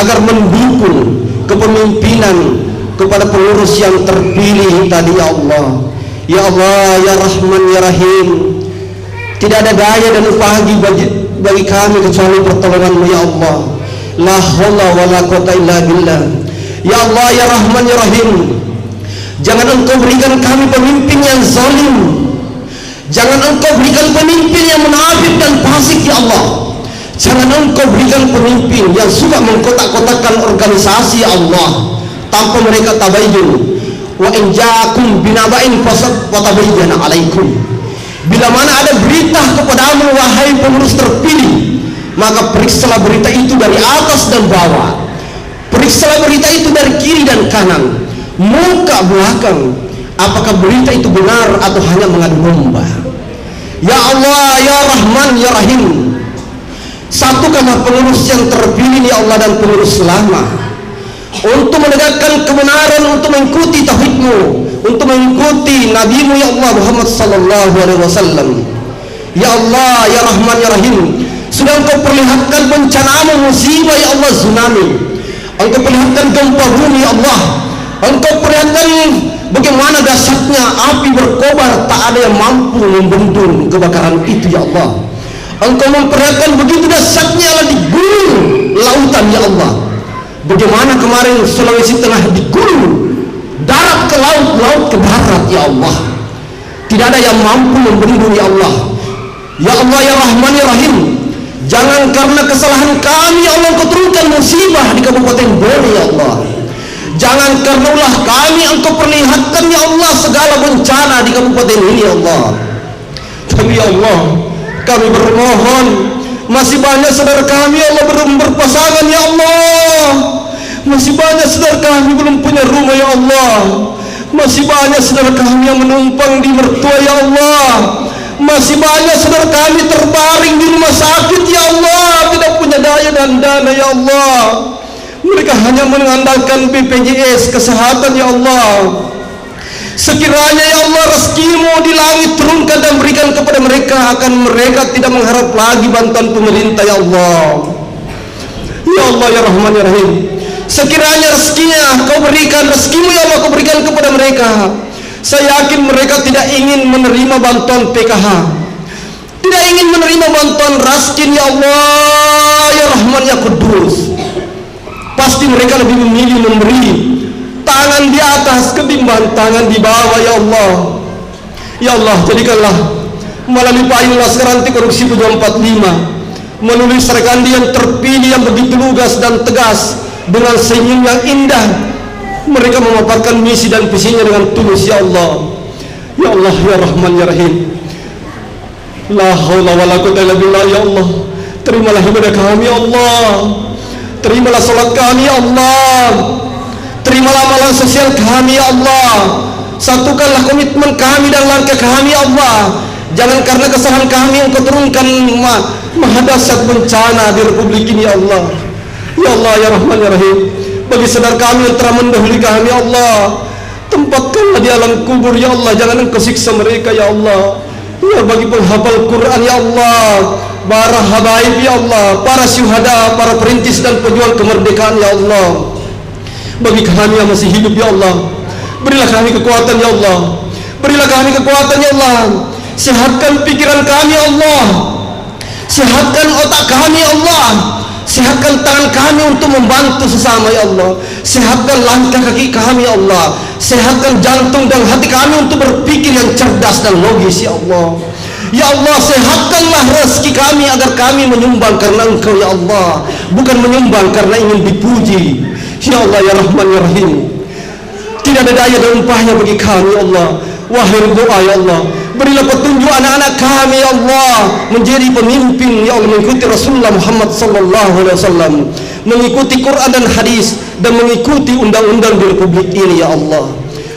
agar mendukung kepemimpinan kepada pengurus yang terpilih tadi ya Allah. Ya Allah, ya Rahman, ya Rahim, tidak ada daya dan upaya bagi kami kecuali pertolongan-Mu ya Allah. La haula wa la quwwata illa billah. Ya Allah, ya Rahman, ya Rahim, jangan Engkau berikan kami pemimpin yang zalim, jangan Engkau berikan pemimpin yang munafik dan fasik ya Allah. Jangan Engkau berikan pemimpin yang suka mengkotak-kotakkan organisasi ya Allah tanpa mereka tabayyun. Wa in ja'akum binaba'in fatabayyana 'alaikum. Bila mana ada berita kepadamu wahai pengurus terpilih, maka periksalah berita itu dari atas dan bawah. Periksalah berita itu dari kiri dan kanan, muka belakang, apakah berita itu benar atau hanya mengadu domba. Ya Allah, Ya Rahman, Ya Rahim, satukanlah pengurus yang terpilih ya Allah dan pengurus lama untuk menegakkan kebenaran, untuk mengikuti tauhid-Mu, untuk mengikuti Nabi-Mu ya Allah Muhammad sallallahu alaihi wasallam. Ya Allah, Ya Rahman, Ya Rahim, sudah Engkau perlihatkan bencana musibah ya Allah, tsunami. Engkau perlihatkan gempa bumi ya Allah. Engkau perlihatkan bagaimana dahsyatnya api berkobar, tak ada yang mampu membendung kebakaran itu ya Allah. Engkau memperlihatkan begitu dahsyatnya Allah digulung lautan ya Allah. Bagaimana kemarin Sulawesi Tengah digulung darat ke laut, laut ke darat ya Allah. Tidak ada yang mampu membendung ya Allah. Ya Allah, Ya Rahman, Ya Rahim, jangan karena kesalahan kami ya Allah Engkau turunkan musibah di Kabupaten Bone ya Allah. Jangan karena ulah kami Engkau perlihatkan ya Allah segala bencana di kabupaten ini ya Allah. Tapi ya Allah, kami bermohon, masih banyak saudara kami ya Allah belum berpasangan ya Allah. Masih banyak saudara kami belum punya rumah ya Allah. Masih banyak saudara kami yang menumpang di mertua ya Allah. Masih banyak saudara kami terbaring di rumah sakit ya Allah, tidak punya daya dan dana ya Allah. Mereka hanya mengandalkan BPJS kesehatan ya Allah. Sekiranya ya Allah rezeki-Mu di langit turunkan dan berikan kepada mereka, akan mereka tidak mengharap lagi bantuan pemerintah ya Allah. Ya Allah, Ya Rahman, Ya Rahim, sekiranya rezekinya Kau berikan, rezeki-Mu ya Allah Kau berikan kepada mereka, saya yakin mereka tidak ingin menerima bantuan PKH, tidak ingin menerima bantuan raskin ya Allah, Ya Rahman, Ya Kudus. Pasti mereka lebih memilih memberi tangan di atas ketimbang tangan di bawah ya Allah. Ya Allah, jadikanlah melalui payung Laskar Anti Korupsi Pejuang 45, melalui Serkandi yang terpilih yang begitu lugas dan tegas dengan senyum yang indah, mereka memaparkan misi dan visinya dengan tulus ya Allah. Ya Allah, Ya Rahman, Ya Rahim, la haula wala quwwata illa billah ya Allah. Terimalah ibadah kami ya Allah. Terimalah salat kami ya Allah. Terimalah amalan sosial kami ya Allah. Satukanlah komitmen kami dan langkah kami ya Allah. Jangan karena kesalahan kami Engkau turunkan mahadahsyat bencana di Republik ini ya Allah. Ya Allah, Ya Rahman, Ya Rahim, bagi saudara kami yang telah mendahului kami ya Allah, tempatkanlah di alam kubur ya Allah. Jangan Engkau siksa mereka ya Allah. Ya bagi penghafal Quran ya Allah, para habaib ya Allah, para syuhada, para perintis dan pejuang kemerdekaan ya Allah. Bagi kami yang masih hidup ya Allah, berilah kami kekuatan ya Allah. Berilah kami kekuatan ya Allah. Sehatkan pikiran kami ya Allah. Sehatkan otak kami ya Allah. Sehatkan tangan kami untuk membantu sesama ya Allah. Sehatkan langkah kaki kami ya Allah. Sehatkan jantung dan hati kami untuk berpikir yang cerdas dan logis ya Allah. Ya Allah, sehatkanlah rezeki kami agar kami menyumbang karena Engkau ya Allah, bukan menyumbang karena ingin dipuji. Ya Allah, Ya Rahman, Ya Rahim, tidak ada daya dan upaya bagi kami ya Allah. Wahai doa ya Allah, berilah petunjuk anak-anak kami ya Allah menjadi pemimpin ya Allah, mengikuti Rasulullah Muhammad sallallahu alaihi wasallam, mengikuti Quran dan hadis, dan mengikuti undang-undang di Republik ini ya Allah.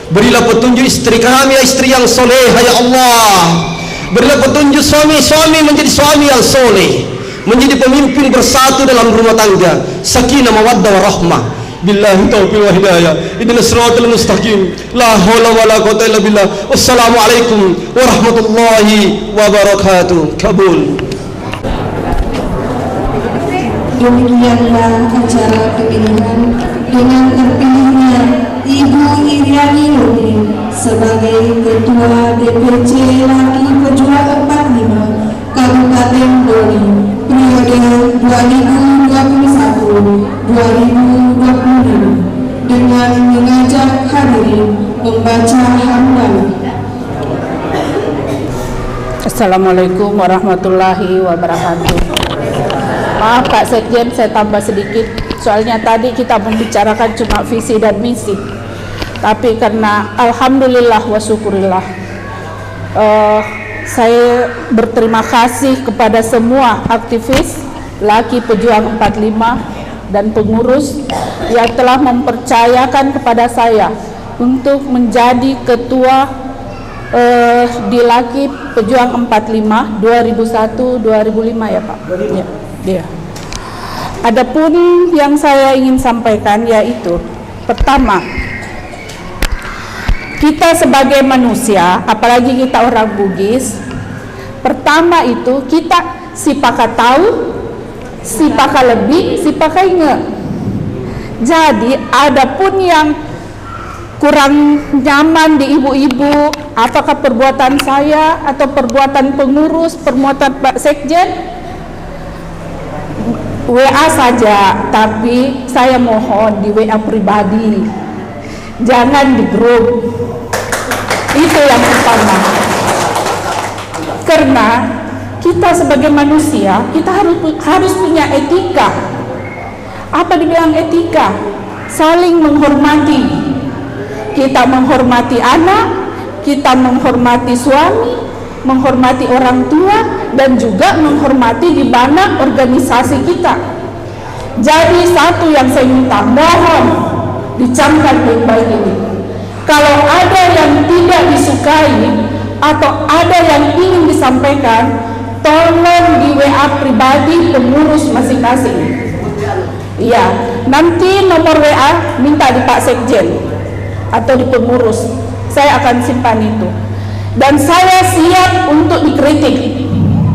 Berilah petunjuk istri kami, istri yang soleh ya Allah. Berilah petunjuk suami-suami menjadi suami yang soleh, menjadi pemimpin bersatu dalam rumah tangga, sakinah mawaddah warahmah. Billahi taufiq wa hidayah. Ihdinas siratal mustaqim. La haula wala quwwata illa billah. Wassalamualaikum warahmatullahi wabarakatuh. Kabul. Demikianlah acara pemilihan dengan terpilihnya Ibu Iriani Nurdin sebagai Ketua DPC Laki Pejuang 45 Kabupaten Bone periode 2021-2025 dengan mengajak hadirin membaca hamdalah. Assalamualaikum warahmatullahi wabarakatuh. Maaf Pak Sekjen, saya tambah sedikit. Soalnya tadi kita membicarakan cuma visi dan misi. Tapi karena alhamdulillah wa syukurillah, saya berterima kasih kepada semua aktivis Laki Pejuang 45 dan pengurus yang telah mempercayakan kepada saya untuk menjadi ketua di Laki Pejuang 45 2001-2005 ya Pak. Ya, dia. Adapun yang saya ingin sampaikan yaitu pertama, kita sebagai manusia, apalagi kita orang Bugis, pertama itu kita si pakai tahu, si pakai lebih, si pakai ingat. Jadi adapun yang kurang nyaman di ibu-ibu, apakah perbuatan saya atau perbuatan pengurus, perbuatan Pak Sekjen, WA saja, tapi saya mohon di WA pribadi, jangan di grup. Itu yang pertama. Karena kita sebagai manusia, kita harus punya etika. Apa dibilang etika? Saling menghormati. Kita menghormati anak, kita menghormati suami, menghormati orang tua, dan juga menghormati di mana organisasi kita. Jadi satu yang saya minta, mohon dicamkan baik-baik ini. Kalau ada yang tidak disukai atau ada yang ingin disampaikan, tolong di WA pribadi pengurus masing-masing. Iya, nanti nomor WA minta di Pak Sekjen atau di pengurus, saya akan simpan itu. Dan saya siap untuk dikritik,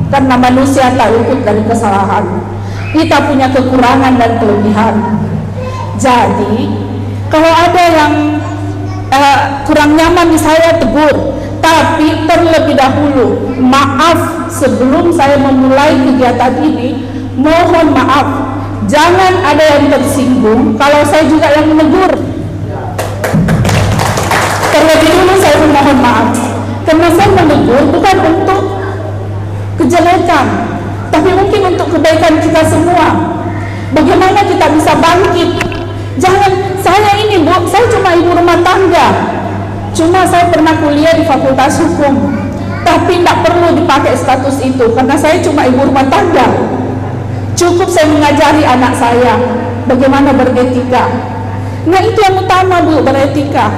karena manusia tak luput dari kesalahan. Kita punya kekurangan dan kelebihan. Jadi kalau ada yang kurang nyaman di saya, tegur. Tapi terlebih dahulu, maaf sebelum saya memulai kegiatan ini. Mohon maaf, jangan ada yang tersinggung kalau saya juga yang menegur. Terlebih dulu saya memohon maaf, karena saya menegur bukan untuk kejelekan, tapi mungkin untuk kebaikan kita semua. Bagaimana kita bisa bangkit? Jangan, saya ini Bu, saya cuma ibu rumah tangga. Cuma saya pernah kuliah di Fakultas Hukum, tapi tidak perlu dipakai status itu, karena saya cuma ibu rumah tangga. Cukup saya mengajari anak saya bagaimana beretika. Nah itu yang utama Bu, beretika.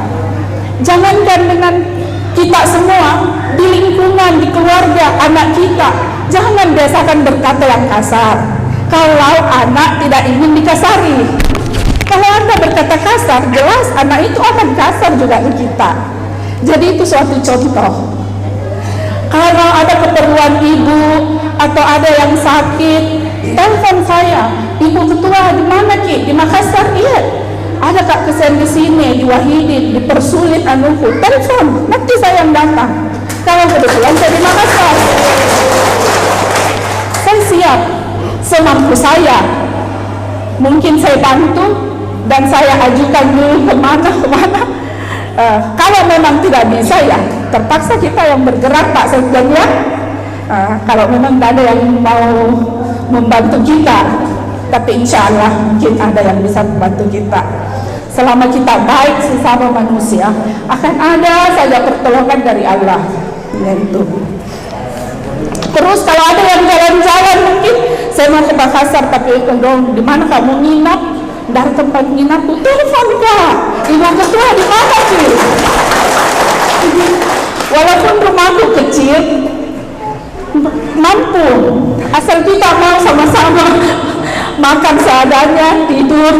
Jangankan dengan kita semua, di lingkungan, di keluarga, anak kita, jangan biasakan berkata yang kasar. Kalau anak tidak ingin dikasari, kalau Anda berkata kasar, jelas anak itu akan kasar juga ke kita. Jadi itu suatu contoh. Kalau ada keperluan ibu atau ada yang sakit, telepon saya, Ibu Ketua di mana Ki? Di Makassar. Iya. Ada Kak Kesen di sini, di Wahidin, dipersulit anuku, telepon, nanti saya yang datang. Kalau kebetulan saya di Makassar, saya siap semampu saya. Mungkin saya bantu dan saya ajukan dulu kemana. Kalau memang tidak bisa ya, terpaksa kita yang bergerak Pak Sekjen ya. Kalau memang tidak ada yang mau membantu kita, tapi insya Allah mungkin ada yang bisa membantu kita. Selama kita baik sesama manusia, akan ada saja pertolongan dari Allah. Itu. Terus kalau ada yang jalan-jalan, mungkin saya mau ke Makassar, tapi di mana kamu nginap? Dari tempat nginap tuh telepon Kak, Ibu Ketua di mana sih? Walaupun rumahku kecil, mampu, asal kita mau sama-sama makan seadanya, tidur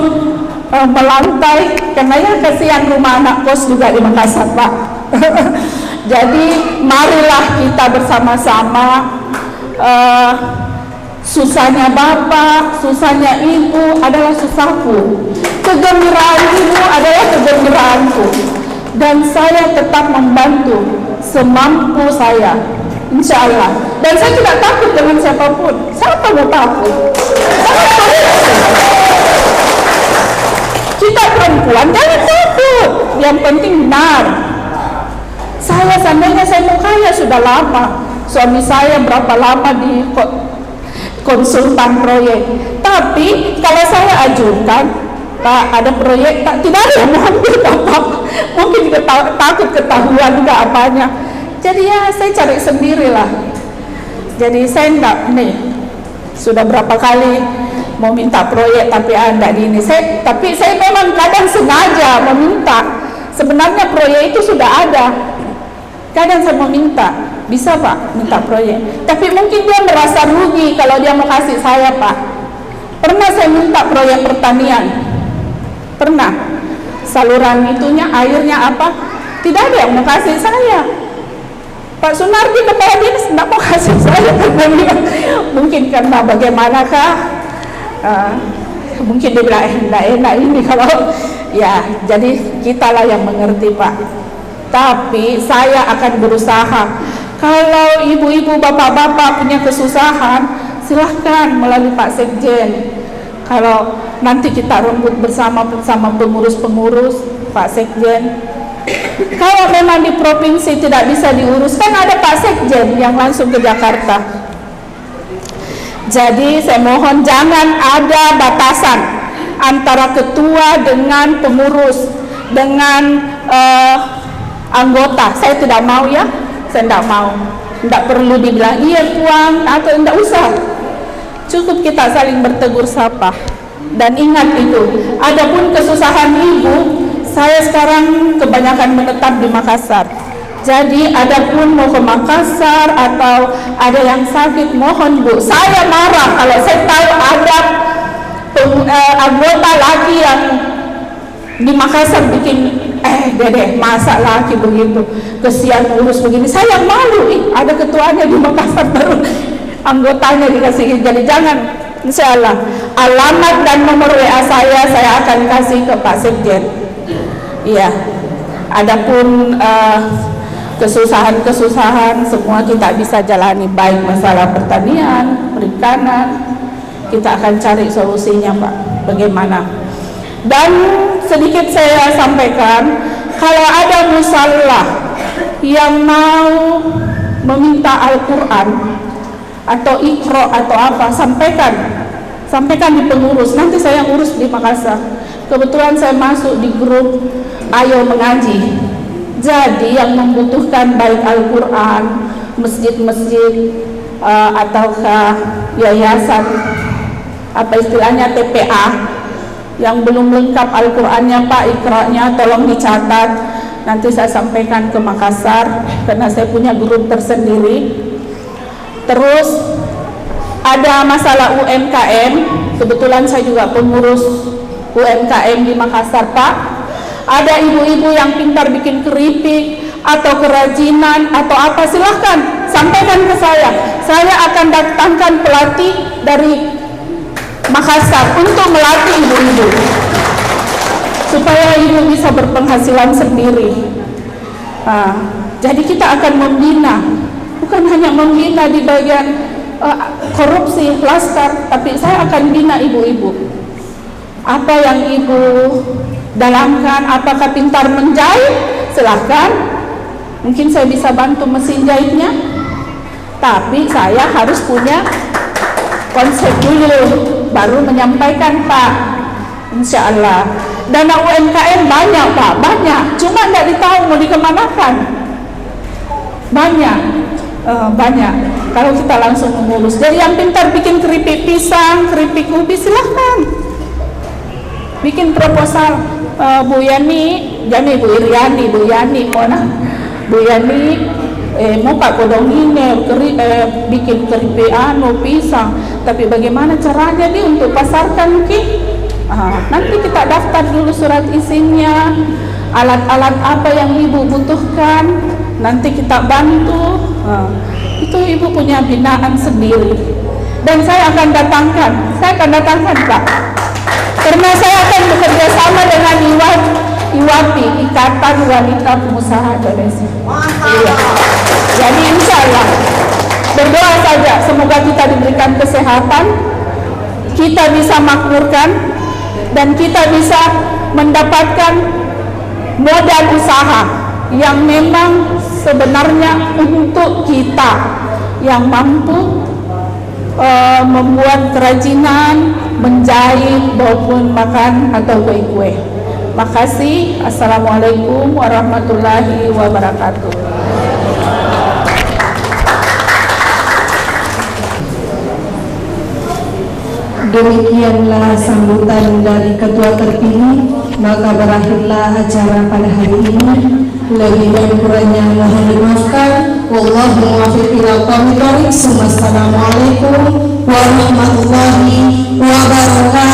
melantai, karena ya kasihan rumah anak kos juga di Makassar Pak. Jadi marilah kita bersama-sama, susahnya bapak, susahnya ibu adalah susahku, kegembiraan ibu adalah kegembiraanku, dan saya tetap membantu semampu saya, insya Allah. Dan saya tidak takut dengan siapapun. Siapa mau takut? Kita perempuan jangan takut, yang penting benar. Saya seandainya saya mau kaya sudah lama, suami saya berapa lama di konsultan proyek. Tapi kalau saya ajukan, Pak ada proyek, tidak ada yang mau ambil Bapak, mungkin juga takut ketahuan nggak apanya. Jadi ya saya cari sendirilah. Jadi saya enggak nih, sudah berapa kali mau minta proyek tapi Anda di ini. Tapi saya memang kadang sengaja meminta. Sebenarnya proyek itu sudah ada, Kadang saya mau minta, bisa Pak minta proyek, tapi mungkin dia merasa rugi kalau dia mau kasih saya Pak. Pernah saya minta proyek pertanian, pernah, saluran itunya airnya apa, tidak ada yang mau kasih saya. Pak Sunardi kepala dinas tidak mau kasih saya. Mungkin karena bagaimanakah, mungkin dia bilang enggak enak ini kalau ya, jadi kitalah yang mengerti Pak. Tapi saya akan berusaha. Kalau ibu-ibu, bapak-bapak punya kesusahan, silahkan melalui Pak Sekjen. Kalau nanti kita rembuk bersama pengurus-pengurus, Pak Sekjen. Kalau memang di provinsi tidak bisa diurus, kan ada Pak Sekjen yang langsung ke Jakarta. Jadi saya mohon jangan ada batasan antara ketua dengan pengurus, dengan anggota. Saya tidak mau ya, saya tidak mau. Tidak perlu dibilang iya puan atau tidak usah. Cukup kita saling bertegur sapa. Dan ingat itu, adapun kesusahan ibu, saya sekarang kebanyakan menetap di Makassar. Jadi adapun mau ke Makassar atau ada yang sakit, mohon Bu, saya marah kalau saya tahu ada anggota laki yang di Makassar bikin Dede, masa laki begitu, kesian urus begini, saya malu. Ada ketuanya di Makassar baru anggotanya dikasih. Jadi jangan, insya Allah alamat dan nomor WA saya akan kasih ke Pak Sekjen. Iya, adapun kesusahan-kesusahan semua kita bisa jalani, baik masalah pertanian, perikanan, kita akan cari solusinya Pak, bagaimana. Dan sedikit saya sampaikan, kalau ada musalla yang mau meminta Al-Quran atau Iqra atau apa, sampaikan di pengurus, nanti saya urus di Makassar. Kebetulan saya masuk di grup Ayo Mengaji. Jadi yang membutuhkan baik Al-Quran, masjid-masjid ataukah yayasan, apa istilahnya TPA, yang belum lengkap Al-Qurannya Pak, Iqra-nya tolong dicatat, nanti saya sampaikan ke Makassar karena saya punya grup tersendiri. Terus ada masalah UMKM, kebetulan saya juga pengurus UMKM di Makassar Pak. Ada ibu-ibu yang pintar bikin keripik atau kerajinan atau apa, silahkan sampaikan ke saya akan datangkan pelatih dari Makassar untuk melatih ibu-ibu supaya ibu bisa berpenghasilan sendiri. Jadi kita akan membina, bukan hanya membina di bagian korupsi, laskar, tapi saya akan bina ibu-ibu. Apa yang ibu dalamkan, apakah pintar menjahit, silahkan. Mungkin saya bisa bantu mesin jahitnya, tapi saya harus punya konsep dulu, baru menyampaikan Pak, insya Allah. Dana UMKM banyak Pak, banyak, cuma tidak ditahu mau dikemanakan. Banyak. Kalau kita langsung mengurus. Jadi yang pintar bikin keripik pisang, keripik ubi, silahkan bikin proposal. Bu Yani, Bu Iriani, Bu Yani, Bu Yani mau Pak kodong ini bikin keripik pisang, tapi bagaimana caranya nih untuk pasarkan mungkin? Nanti kita daftar dulu surat isinya, alat-alat apa yang ibu butuhkan, nanti kita bantu. Itu ibu punya binaan sendiri, dan saya akan datangkan Pak, karena saya akan bekerja sama dengan IWAPI, Ikatan Wanita Pengusaha Indonesia. Iya. Jadi insya Allah berdoa saja, semoga kita diberikan kesehatan, kita bisa makmurkan, dan kita bisa mendapatkan modal usaha yang memang sebenarnya untuk kita yang mampu membuat kerajinan, menjahit maupun makan atau kue-kue. Makasih. Assalamualaikum warahmatullahi wabarakatuh. Demikianlah sambutan dari ketua terpilih, maka berakhirlah acara pada hari ini. Lebih dan kurangnya mohon dimaafkan. Wallahu muwaffiq ila aqwamit thoriq. Assalamualaikum warahmatullahi wabarakatuh.